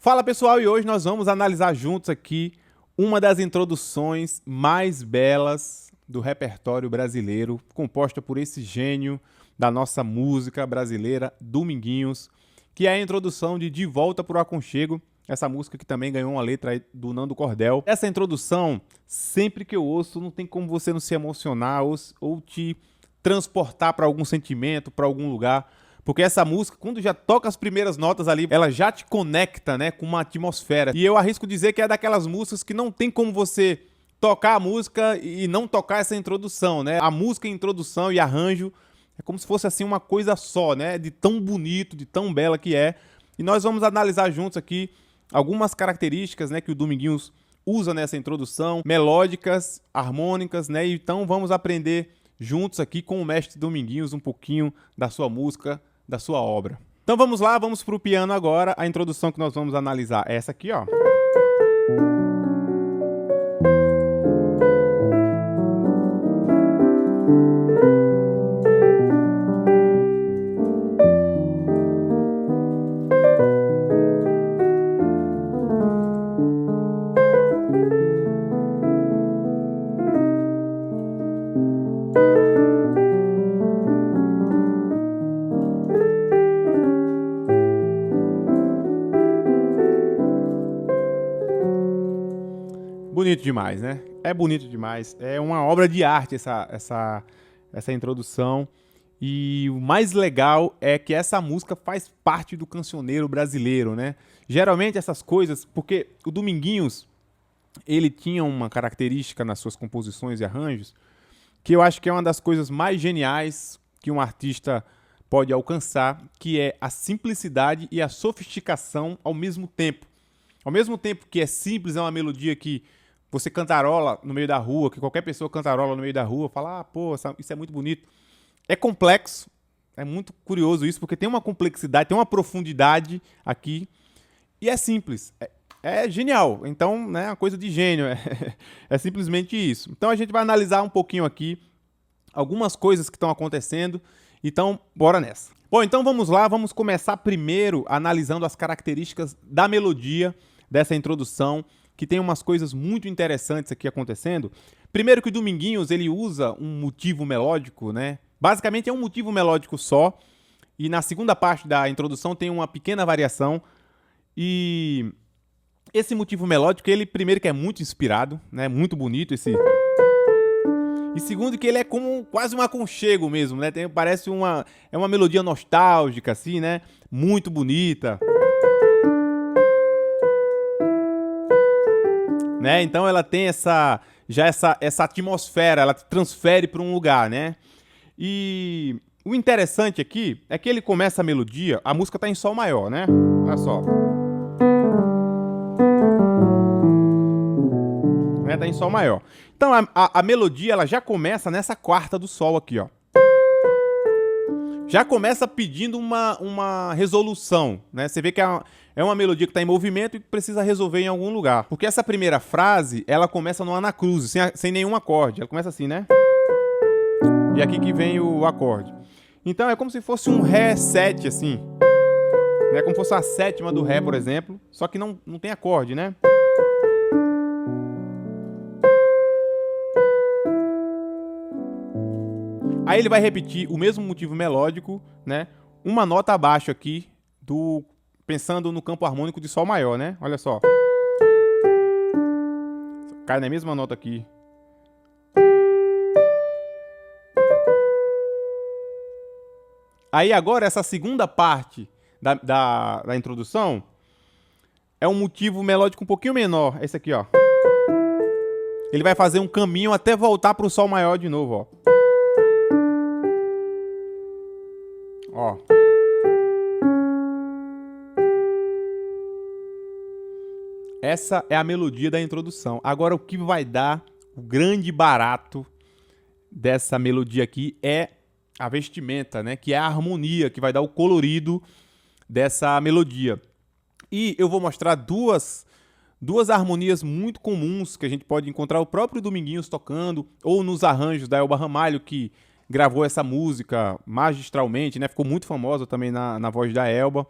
Fala pessoal, e hoje nós vamos analisar juntos aqui uma das introduções mais belas do repertório brasileiro, composta por esse gênio da nossa música brasileira, Dominguinhos, que é a introdução de Volta pro Aconchego, essa música que também ganhou uma letra aí do Nando Cordel. Essa introdução, sempre que eu ouço, não tem como você não se emocionar ou te transportar para algum sentimento, para algum lugar. Porque essa música, quando já toca as primeiras notas ali, ela já te conecta, né, com uma atmosfera. E eu arrisco dizer que é daquelas músicas que não tem como você tocar a música e não tocar essa introdução, né? A música, introdução e arranjo é como se fosse assim uma coisa só, né? De tão bonito, de tão bela que é. E nós vamos analisar juntos aqui algumas características, né, que o Dominguinhos usa nessa introdução, melódicas, harmônicas, né? Então vamos aprender juntos aqui com o mestre Dominguinhos um pouquinho da sua música, da sua obra. Então vamos lá, vamos para o piano agora. A introdução que nós vamos analisar é essa aqui, ó. Bonito demais, né? É bonito demais. É uma obra de arte essa introdução. E o mais legal é que essa música faz parte do cancioneiro brasileiro, né? Geralmente essas coisas, porque o Dominguinhos, ele tinha uma característica nas suas composições e arranjos, que eu acho que é uma das coisas mais geniais que um artista pode alcançar, que é a simplicidade e a sofisticação ao mesmo tempo. Ao mesmo tempo que é simples, é uma melodia que você cantarola no meio da rua, que qualquer pessoa cantarola no meio da rua, fala, pô, isso é muito bonito. É complexo, é muito curioso isso, porque tem uma complexidade, tem uma profundidade aqui, e é simples, é genial. Então, né, uma coisa de gênio, é simplesmente isso. Então a gente vai analisar um pouquinho aqui algumas coisas que estão acontecendo, então bora nessa. Bom, então vamos lá, vamos começar primeiro analisando as características da melodia dessa introdução, que tem umas coisas muito interessantes aqui acontecendo. Primeiro que o Dominguinhos, ele usa um motivo melódico, né? Basicamente é um motivo melódico só, e na segunda parte da introdução tem uma pequena variação, e esse motivo melódico, ele primeiro que é muito inspirado, né? Muito bonito esse... E segundo que ele é como quase um aconchego mesmo, né? Parece uma melodia nostálgica, assim, né? Muito bonita. Né? Então ela tem essa atmosfera, ela transfere para um lugar, né? E o interessante aqui é que ele começa a melodia, a música está em sol maior, né? Olha só. Tá em sol maior. Então a melodia ela já começa nessa quarta do sol aqui, ó. Já começa pedindo uma resolução, né? Você vê que é uma melodia que está em movimento e que precisa resolver em algum lugar. Porque essa primeira frase, ela começa no anacruze, sem nenhum acorde. Ela começa assim, né? E aqui que vem o acorde. Então é como se fosse um Ré7, assim. É como se fosse a sétima do Ré, por exemplo. Só que não tem acorde, né? Aí ele vai repetir o mesmo motivo melódico, né? Uma nota abaixo aqui, pensando no campo harmônico de sol maior, né? Olha só. Cai na mesma nota aqui. Aí agora essa segunda parte da introdução é um motivo melódico um pouquinho menor. Esse aqui, ó. Ele vai fazer um caminho até voltar para o sol maior de novo, ó. Ó. Essa é a melodia da introdução. Agora o que vai dar o grande barato dessa melodia aqui é a vestimenta, né? Que é a harmonia, que vai dar o colorido dessa melodia. E eu vou mostrar duas harmonias muito comuns que a gente pode encontrar o próprio Dominguinhos tocando, ou nos arranjos da Elba Ramalho, que gravou essa música magistralmente, né? Ficou muito famosa também na voz da Elba.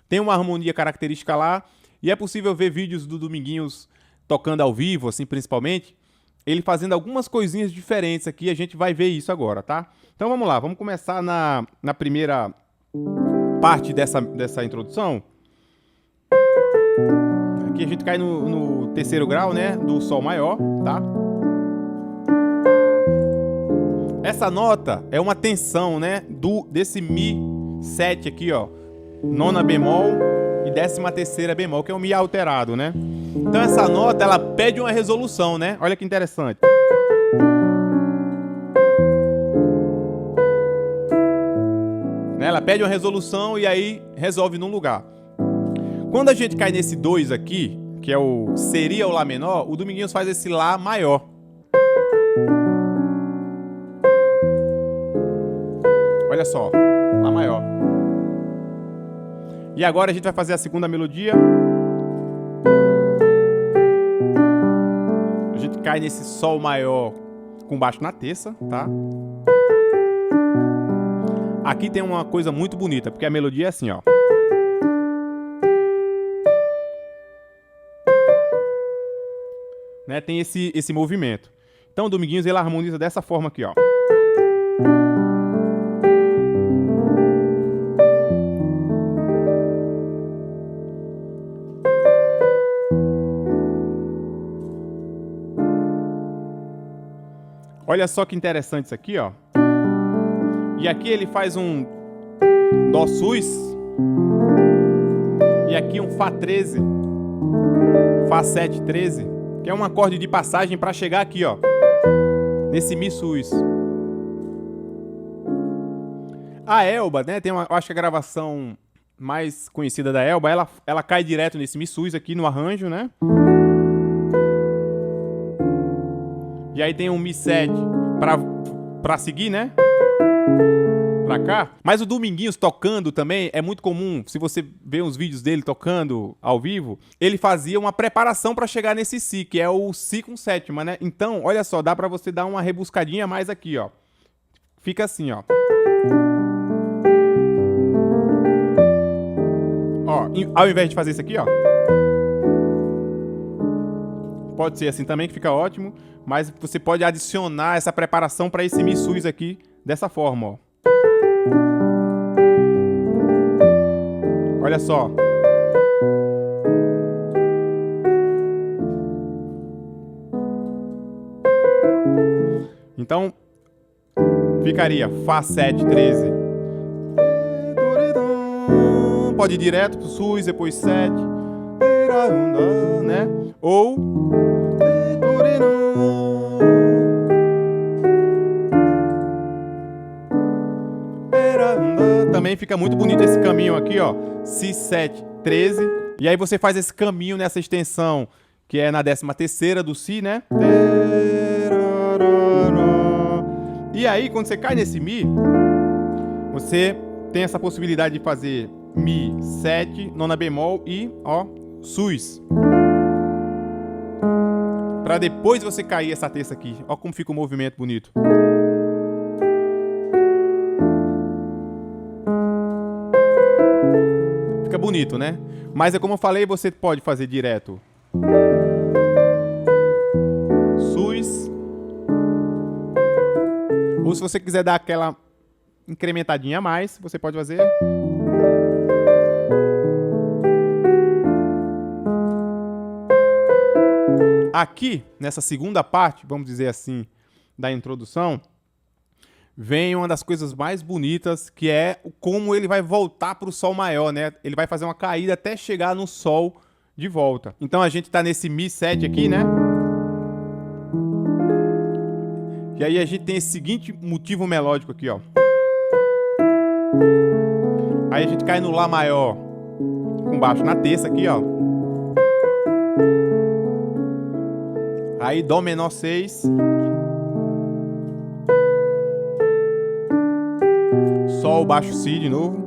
Tem uma harmonia característica lá, E é possível ver vídeos do Dominguinhos tocando ao vivo, assim, principalmente, ele fazendo algumas coisinhas diferentes aqui, a gente vai ver isso agora, tá? Então vamos lá, vamos começar na primeira parte dessa introdução. Aqui a gente cai no terceiro grau, né, do Sol maior, tá? Essa nota é uma tensão, né, desse Mi 7 aqui, ó, nona bemol e 13ª bemol, que é um Mi alterado, né? Então essa nota, ela pede uma resolução, né? Olha que interessante. Ela pede uma resolução e aí resolve num lugar. Quando a gente cai nesse 2 aqui, que seria o Lá menor, o Dominguinhos faz esse Lá maior. Olha só, Lá maior. E agora a gente vai fazer a segunda melodia. A gente cai nesse Sol maior com baixo na terça, tá? Aqui tem uma coisa muito bonita, porque a melodia é assim, ó. Né? Tem esse movimento. Então o Dominguinhos, ele harmoniza dessa forma aqui, ó. Olha só que interessante isso aqui, ó. E aqui ele faz um Dó sus. E aqui um Fá 13. Fá 7, 13. Que é um acorde de passagem para chegar aqui, ó. Nesse Mi sus. A Elba, né? Eu acho que a gravação mais conhecida da Elba, ela cai direto nesse Mi sus aqui no arranjo, né? E aí tem um Mi 7 pra seguir, né? Pra cá. Mas o Dominguinhos tocando também é muito comum. Se você vê uns vídeos dele tocando ao vivo, ele fazia uma preparação pra chegar nesse Si, que é o Si com sétima, né? Então, olha só, dá pra você dar uma rebuscadinha mais aqui, ó. Fica assim, ó. Ó, ao invés de fazer isso aqui, ó. Pode ser assim também, que fica ótimo. Mas você pode adicionar essa preparação para esse Mi sus aqui, dessa forma, ó. Olha só. Então, ficaria Fá 7, 13. Pode ir direto pro sus, depois 7. Né? Ou também fica muito bonito esse caminho aqui, ó. Si 7, 13. E aí você faz esse caminho nessa extensão, que é na 13ª do Si, né? E aí, quando você cai nesse Mi, você tem essa possibilidade de fazer Mi 7, nona bemol e, ó, sus. Pra depois você cair essa terça aqui. Ó como fica o movimento bonito. Fica bonito, né? Mas é como eu falei, você pode fazer direto sus. Ou se você quiser dar aquela incrementadinha a mais, você pode fazer aqui, nessa segunda parte, vamos dizer assim, da introdução, vem uma das coisas mais bonitas, que é como ele vai voltar para o Sol maior, né? Ele vai fazer uma caída até chegar no Sol de volta. Então a gente está nesse Mi 7 aqui, né? E aí a gente tem esse seguinte motivo melódico aqui, ó. Aí a gente cai no Lá maior com baixo na terça aqui, ó. Aí Dó menor 6. Sol baixo Si de novo.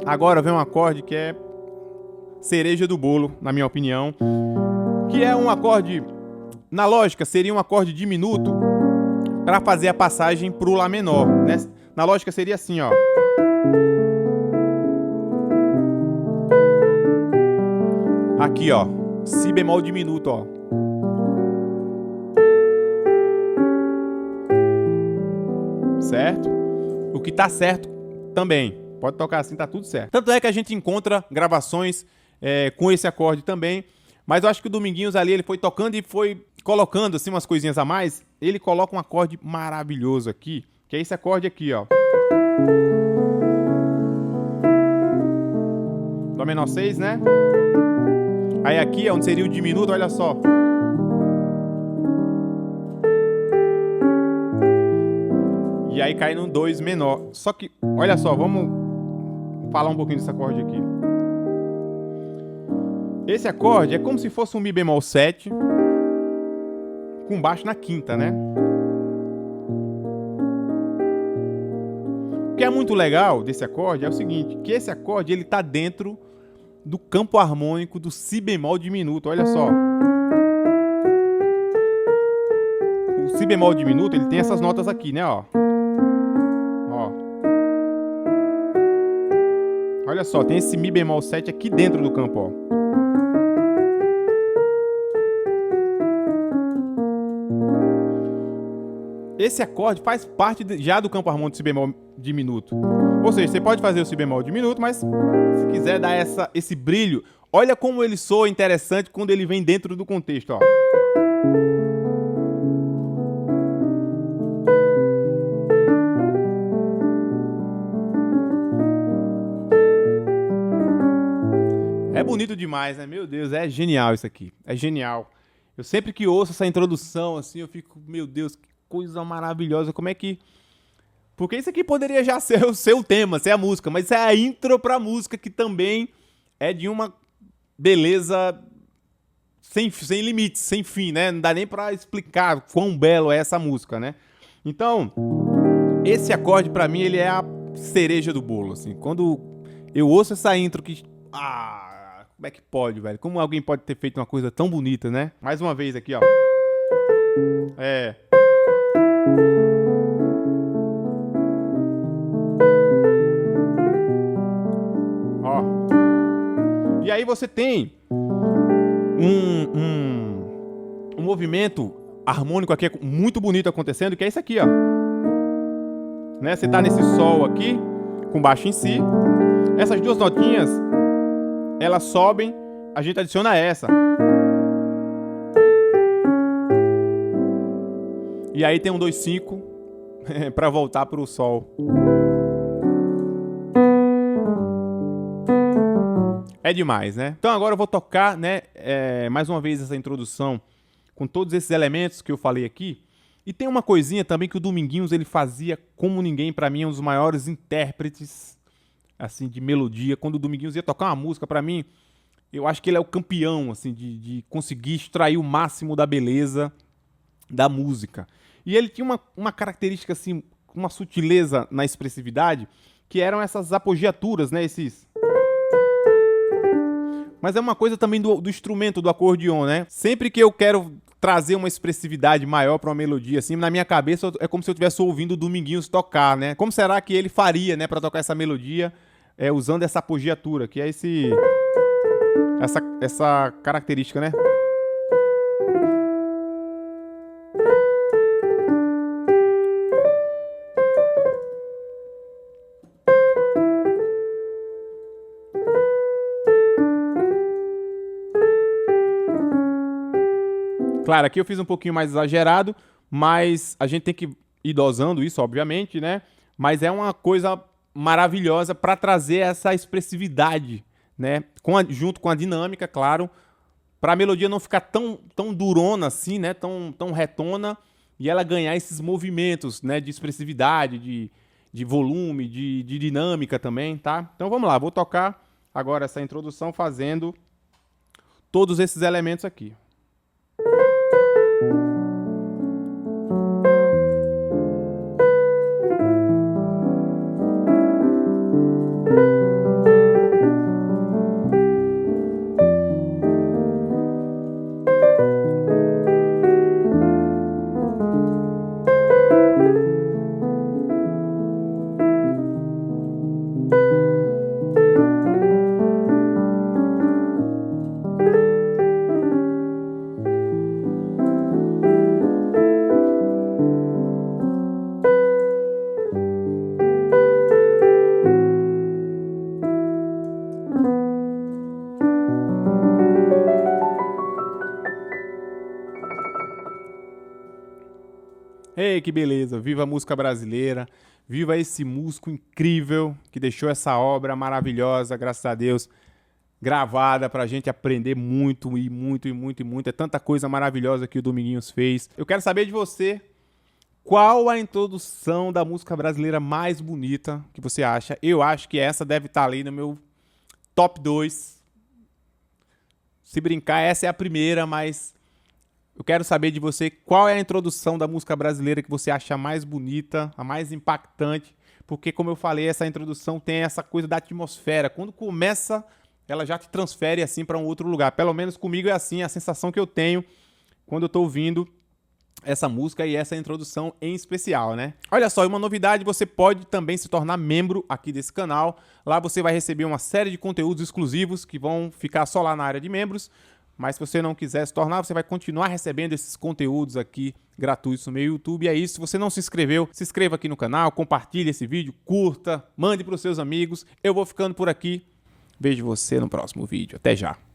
Agora vem um acorde que é cereja do bolo, na minha opinião. Que é um acorde, na lógica, seria um acorde diminuto para fazer a passagem pro Lá menor, né? Na lógica seria assim, ó. Aqui, ó, si bemol diminuto, ó. Certo? O que tá certo também. Pode tocar assim, tá tudo certo. Tanto é que a gente encontra gravações com esse acorde também. Mas eu acho que o Dominguinhos ali, ele foi tocando e foi colocando assim umas coisinhas a mais. Ele coloca um acorde maravilhoso aqui, que é esse acorde aqui, ó. Dó menor 6, né? Aí aqui é onde seria o diminuto, olha só. E aí cai num 2 menor. Só que, olha só, vamos falar um pouquinho desse acorde aqui. Esse acorde é como se fosse um Mi bemol 7 com baixo na quinta, né? O que é muito legal desse acorde é o seguinte, que esse acorde ele tá dentro do campo harmônico do si bemol diminuto, olha só. O si bemol diminuto, ele tem essas notas aqui, né, ó. Ó. Olha só, tem esse Mi bemol 7 aqui dentro do campo, ó. Esse acorde faz parte já do campo harmônico do si bemol diminuto. Ou seja, você pode fazer o si bemol diminuto, mas se quiser dar esse brilho, olha como ele soa interessante quando ele vem dentro do contexto, ó. É bonito demais, né? Meu Deus, é genial isso aqui. É genial. Eu sempre que ouço essa introdução, assim, eu fico, meu Deus, que coisa maravilhosa. Como é que... Porque isso aqui poderia já ser o seu tema, ser a música, mas isso é a intro pra música, que também é de uma beleza sem limites, sem fim, né? Não dá nem pra explicar quão belo é essa música, né? Então, esse acorde pra mim, ele é a cereja do bolo, assim. Quando eu ouço essa intro que... como é que pode, velho? Como alguém pode ter feito uma coisa tão bonita, né? Mais uma vez aqui, ó. É... E aí você tem um movimento harmônico aqui muito bonito acontecendo, que é isso aqui, ó. Né? Você tá nesse sol aqui, com baixo em si. Essas duas notinhas, elas sobem, a gente adiciona essa. E aí tem um 2/5 para voltar pro sol. É demais, né? Então agora eu vou tocar, né, mais uma vez essa introdução com todos esses elementos que eu falei aqui. E tem uma coisinha também que o Dominguinhos ele fazia como ninguém. Pra mim é um dos maiores intérpretes assim de melodia. Quando o Dominguinhos ia tocar uma música, pra mim, eu acho que ele é o campeão assim de conseguir extrair o máximo da beleza da música. E ele tinha uma característica assim, uma sutileza na expressividade, que eram essas apogiaturas, né, esses... Mas é uma coisa também do instrumento, do acordeon, né? Sempre que eu quero trazer uma expressividade maior para uma melodia, assim, na minha cabeça é como se eu estivesse ouvindo o Dominguinhos tocar, né? Como será que ele faria, né, para tocar essa melodia usando essa apogiatura, que é essa característica, né? Claro, aqui eu fiz um pouquinho mais exagerado, mas a gente tem que ir dosando isso, obviamente, né? Mas é uma coisa maravilhosa para trazer essa expressividade, né? Junto com a dinâmica, claro, para a melodia não ficar tão durona assim, né? Tão retona, e ela ganhar esses movimentos, né? De expressividade, de volume, de dinâmica também, tá? Então vamos lá, vou tocar agora essa introdução fazendo todos esses elementos aqui. Ei, que beleza! Viva a música brasileira, viva esse músico incrível que deixou essa obra maravilhosa, graças a Deus, gravada pra gente aprender muito e muito e muito e muito. É tanta coisa maravilhosa que o Dominguinhos fez. Eu quero saber de você, qual a introdução da música brasileira mais bonita que você acha? Eu acho que essa deve estar ali no meu top 2. Se brincar, essa é a primeira, mas eu quero saber de você qual é a introdução da música brasileira que você acha mais bonita, a mais impactante, porque, como eu falei, essa introdução tem essa coisa da atmosfera. Quando começa, ela já te transfere assim para um outro lugar. Pelo menos comigo é assim, a sensação que eu tenho quando eu tô ouvindo essa música e essa introdução em especial, né? Olha só, uma novidade, você pode também se tornar membro aqui desse canal. Lá você vai receber uma série de conteúdos exclusivos que vão ficar só lá na área de membros. Mas se você não quiser se tornar, você vai continuar recebendo esses conteúdos aqui gratuitos no meu YouTube. E é isso, se você não se inscreveu, se inscreva aqui no canal, compartilhe esse vídeo, curta, mande para os seus amigos. Eu vou ficando por aqui. Vejo você no próximo vídeo. Até já!